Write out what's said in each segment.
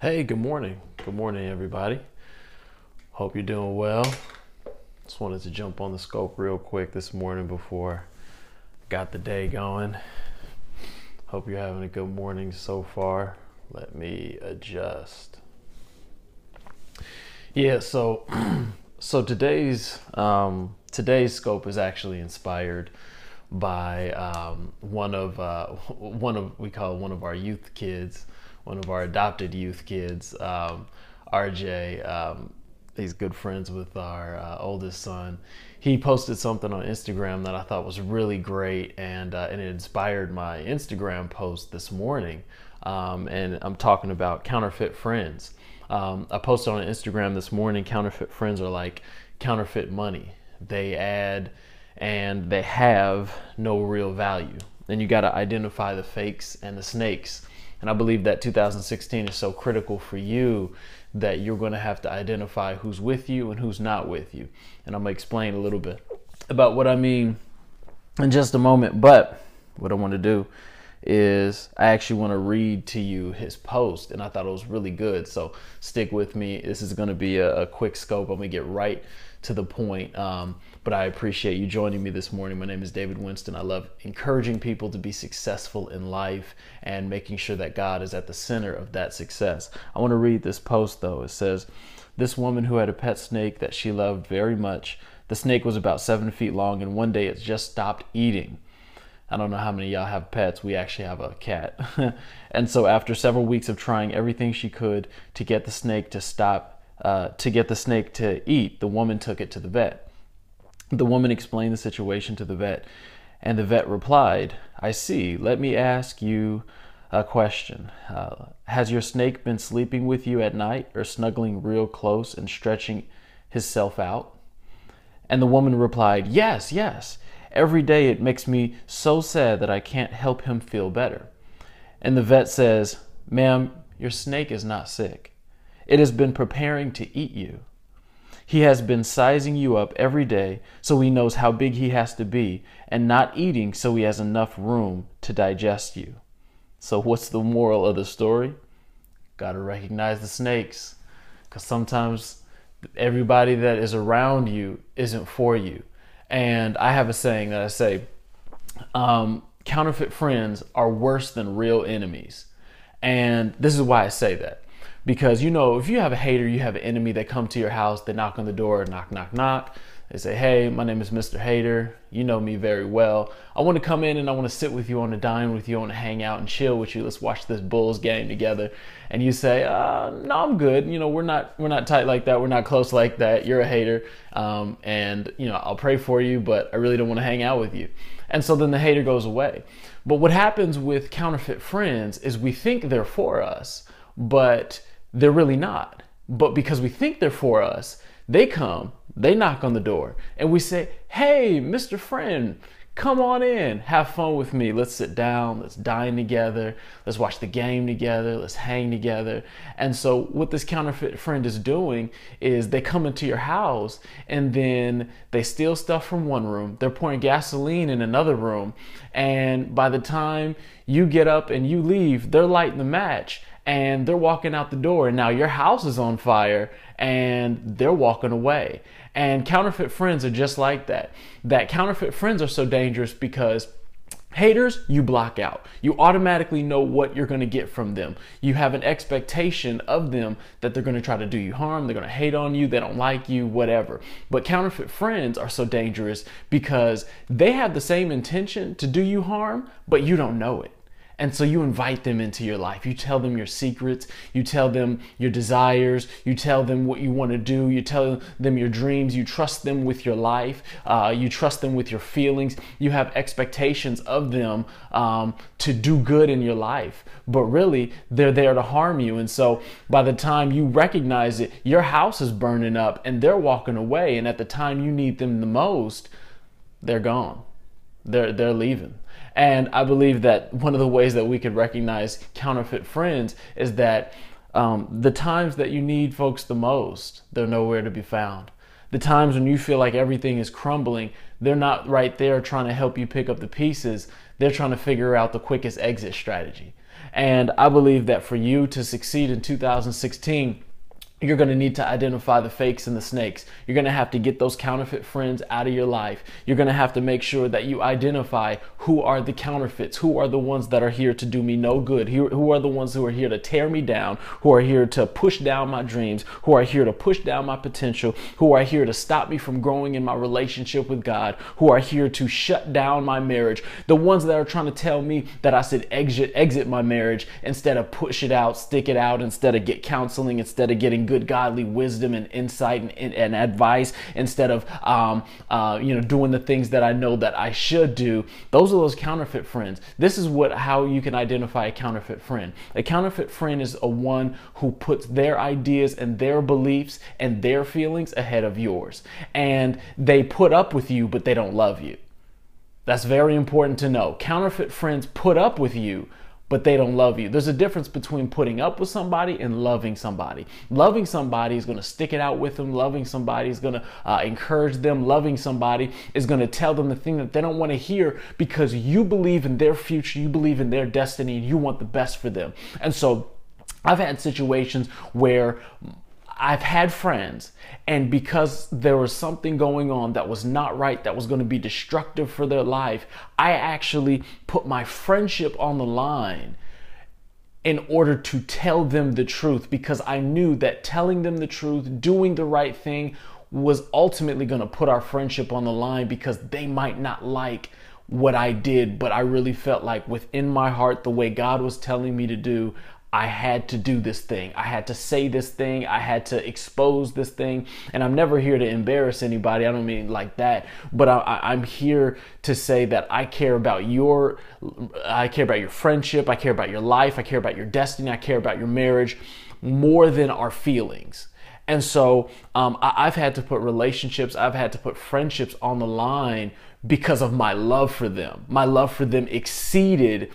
Hey, good morning. Good morning, everybody. Hope you're doing well. Just wanted to jump on the scope real quick this morning before I got the day going. Hope you're having a good morning so far. Let me adjust. Yeah, so today's scope is actually inspired by one of we call one of our youth kids, one of our adopted youth kids, RJ. He's good friends with our oldest son. He posted something on Instagram that I thought was really great, and it inspired my Instagram post this morning. And I'm talking about counterfeit friends. I posted on Instagram this morning, counterfeit friends are like counterfeit money. They add and they have no real value. And you got to identify the fakes and the snakes. And I believe that 2016 is so critical for you that you're going to have to identify who's with you and who's not with you. And I'm going to explain a little bit about what I mean in just a moment. But what I want to do is I actually want to read to you his post, and I thought it was really good. So stick with me. This is going to be a quick scope. I'm going to get right to the point. But I appreciate you joining me this morning. My name is David Winston. I love encouraging people to be successful in life and making sure that God is at the center of that success. I want to read this post though. It says, "This woman who had a pet snake that she loved very much. The snake was about 7 feet long, and one day it just stopped eating." I don't know how many of y'all have pets. We actually have a cat. And so after several weeks of trying everything she could to get the snake to stop, to get the snake to eat, the woman took it to the vet. The woman explained the situation to the vet, and the vet replied, "I see. Let me ask you a question. Has your snake been sleeping with you at night or snuggling real close and stretching himself out?" And the woman replied, "Yes, yes. Every day it makes me so sad that I can't help him feel better." And the vet says, "Ma'am, your snake is not sick. It has been preparing to eat you. He has been sizing you up every day so he knows how big he has to be, and not eating so he has enough room to digest you." So what's the moral of the story? Got to recognize the snakes, because sometimes everybody that is around you isn't for you. And I have a saying that I say, counterfeit friends are worse than real enemies. And this is why I say that. Because, you know, if you have a hater, you have an enemy, they come to your house, they knock on the door, knock, knock, knock. They say, "Hey, my name is Mr. Hater. You know me very well. I want to come in and I want to sit with you, I want to dine with you, I want to hang out and chill with you. Let's watch this Bulls game together." And you say, "No, I'm good. You know, we're not tight like that. We're not close like that. You're a hater. And you know, I'll pray for you, but I really don't want to hang out with you." And so then the hater goes away. But what happens with counterfeit friends is we think they're for us, but they're really not. But because we think they're for us, they come, they knock on the door, and we say, "Hey, Mr. Friend, come on in, have fun with me. Let's sit down, let's dine together, let's watch the game together, let's hang together." And so what this counterfeit friend is doing is they come into your house and then they steal stuff from one room, they're pouring gasoline in another room, and by the time you get up and you leave, they're lighting the match and they're walking out the door, and now your house is on fire and they're walking away. And counterfeit friends are just like that. That counterfeit friends are so dangerous because haters, you block out. You automatically know what you're going to get from them. You have an expectation of them that they're going to try to do you harm, they're going to hate on you, they don't like you, whatever. But counterfeit friends are so dangerous because they have the same intention to do you harm, but you don't know it. And so you invite them into your life. You tell them your secrets. You tell them your desires. You tell them what you want to do. You tell them your dreams. You trust them with your life. You trust them with your feelings. You have expectations of them to do good in your life. But really, they're there to harm you. And so by the time you recognize it, your house is burning up and they're walking away. And at the time you need them the most, they're gone. They're leaving. And I believe that one of the ways that we could recognize counterfeit friends is that the times that you need folks the most, they're nowhere to be found. The times when you feel like everything is crumbling, they're not right there trying to help you pick up the pieces. They're trying to figure out the quickest exit strategy. And I believe that for you to succeed in 2016, you're going to need to identify the fakes and the snakes. You're going to have to get those counterfeit friends out of your life. You're going to have to make sure that you identify who are the counterfeits, who are the ones that are here to do me no good, who are the ones who are here to tear me down, who are here to push down my dreams, who are here to push down my potential, who are here to stop me from growing in my relationship with God, who are here to shut down my marriage, the ones that are trying to tell me that I should exit my marriage instead of push it out, stick it out, instead of get counseling, instead of getting good godly wisdom and insight and advice, instead of doing the things that I know that I should do. Those are those counterfeit friends. This is how you can identify a counterfeit friend. A counterfeit friend is a one who puts their ideas and their beliefs and their feelings ahead of yours, and they put up with you, but they don't love you. That's very important to know. Counterfeit friends put up with you, but they don't love you. There's a difference between putting up with somebody and loving somebody. Loving somebody is going to stick it out with them. Loving somebody is going to encourage them. Loving somebody is going to tell them the thing that they don't want to hear, because you believe in their future, you believe in their destiny, and you want the best for them. And so I've had situations where I've had friends, and because there was something going on that was not right, that was going to be destructive for their life, I actually put my friendship on the line in order to tell them the truth, because I knew that telling them the truth, doing the right thing, was ultimately going to put our friendship on the line, because they might not like what I did, but I really felt like within my heart, the way God was telling me to do, I had to do this thing. I had to say this thing. I had to expose this thing. And I'm never here to embarrass anybody. I don't mean like that. But I'm here to say that I care about your friendship. I care about your life. I care about your destiny. I care about your marriage more than our feelings. And so I've had to put relationships, I've had to put friendships on the line because of my love for them. My love for them exceeded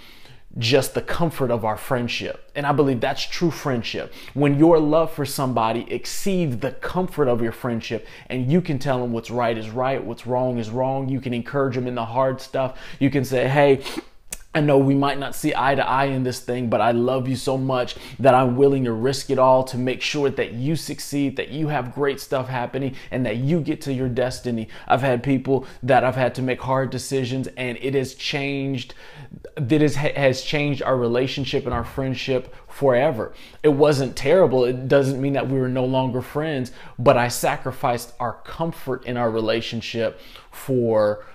just the comfort of our friendship. And I believe that's true friendship. When your love for somebody exceeds the comfort of your friendship, and you can tell them what's right is right, what's wrong is wrong. You can encourage them in the hard stuff. You can say, hey, I know we might not see eye to eye in this thing, but I love you so much that I'm willing to risk it all to make sure that you succeed, that you have great stuff happening, and that you get to your destiny. I've had people that I've had to make hard decisions, and it has changed. Has changed our relationship and our friendship forever. It wasn't terrible. It doesn't mean that we were no longer friends, but I sacrificed our comfort in our relationship for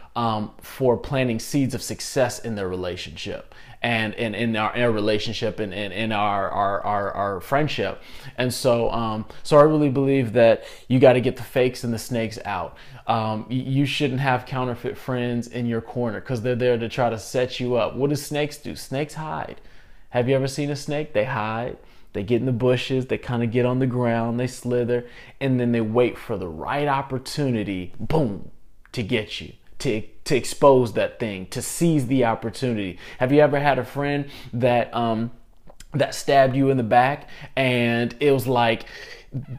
planting seeds of success in their relationship and in our relationship and in our friendship. And so I really believe that you got to get the fakes and the snakes out. You shouldn't have counterfeit friends in your corner, because they're there to try to set you up. What do snakes do? Snakes hide. Have you ever seen a snake? They hide. They get in the bushes, they kind of get on the ground, they slither, and then they wait for the right opportunity, boom, to get you. To expose that thing, to seize the opportunity. Have you ever had a friend that stabbed you in the back, and it was like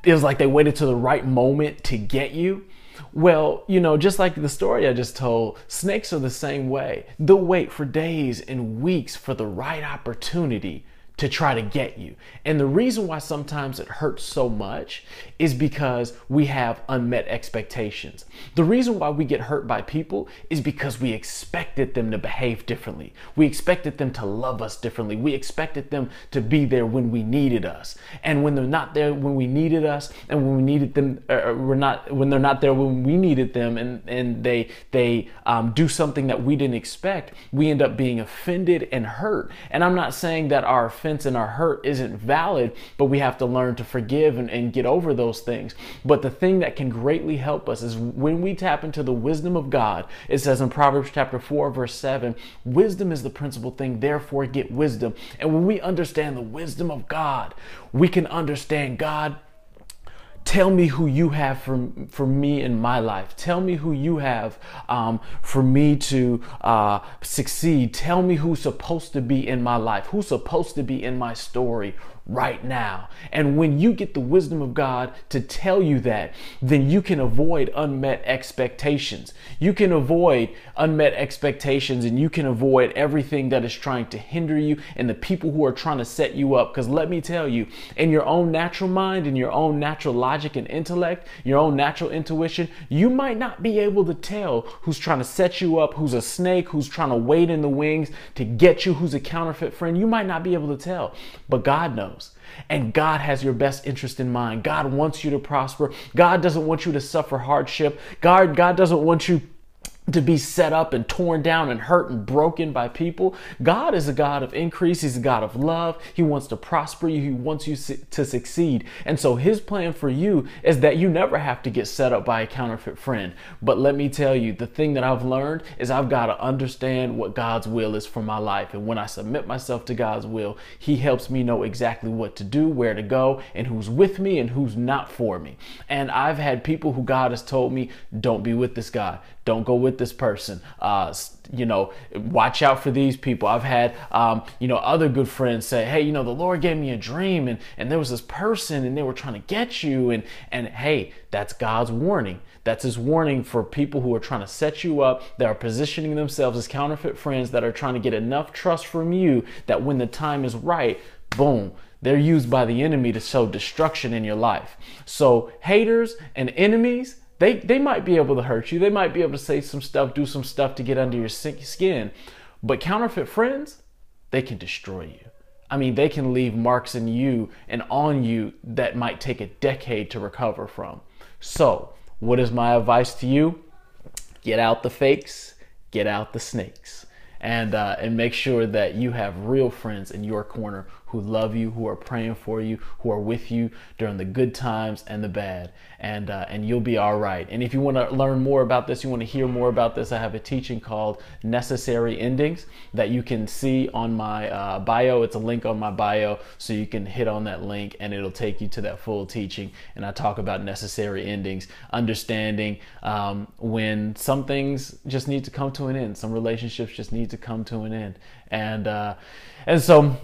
they waited to the right moment to get you? Well, just like the story I just told, snakes are the same way. They'll wait for days and weeks for the right opportunity to try to get you. And the reason why sometimes it hurts so much is because we have unmet expectations. The reason why we get hurt by people is because we expected them to behave differently. We expected them to love us differently. We expected them to be there when we needed us. And when they're not there when we needed us, and when we needed them, when they're not there when we needed them, and they do something that we didn't expect, we end up being offended and hurt. And I'm not saying that our offense and our hurt isn't valid, but we have to learn to forgive and get over those things. But the thing that can greatly help us is when we tap into the wisdom of God. It says in Proverbs chapter 4, verse 7, wisdom is the principal thing, therefore get wisdom. And when we understand the wisdom of God, we can understand, God, tell me who you have for me in my life. Tell me who you have for me to succeed. Tell me who's supposed to be in my life, who's supposed to be in my story right now. And when you get the wisdom of God to tell you that, then you can avoid unmet expectations. You can avoid unmet expectations, and you can avoid everything that is trying to hinder you and the people who are trying to set you up. Because let me tell you, in your own natural mind, in your own natural logic and intellect, your own natural intuition, you might not be able to tell who's trying to set you up, who's a snake, who's trying to wait in the wings to get you, who's a counterfeit friend. You might not be able to tell, but God knows. And God has your best interest in mind. God wants you to prosper. God doesn't want you to suffer hardship. God doesn't want you to be set up and torn down and hurt and broken by people. God is a God of increase. He's a God of love. He wants to prosper you. He wants you to succeed. And so his plan for you is that you never have to get set up by a counterfeit friend. But let me tell you, the thing that I've learned is I've got to understand what God's will is for my life. And when I submit myself to God's will, he helps me know exactly what to do, where to go, and who's with me and who's not for me. And I've had people who God has told me, don't be with this guy. Don't go with this person. Watch out for these people. I've had, other good friends say, hey, the Lord gave me a dream and there was this person and they were trying to get you. And hey, that's God's warning. That's his warning for people who are trying to set you up, that are positioning themselves as counterfeit friends, that are trying to get enough trust from you that when the time is right, boom, they're used by the enemy to sow destruction in your life. So haters and enemies, they might be able to hurt you. They might be able to say some stuff, do some stuff to get under your skin. But counterfeit friends, they can destroy you. I mean, they can leave marks in you and on you that might take a decade to recover from. So what is my advice to you? Get out the fakes, get out the snakes. And make sure that you have real friends in your corner who love you, who are praying for you, who are with you during the good times and the bad, and you'll be all right. And if you want to learn more about this, you want to hear more about this, I have a teaching called Necessary Endings that you can see on my bio. It's a link on my bio, so you can hit on that link and it'll take you to that full teaching. And I talk about necessary endings, understanding when some things just need to come to an end, some relationships just need to come to an end, and so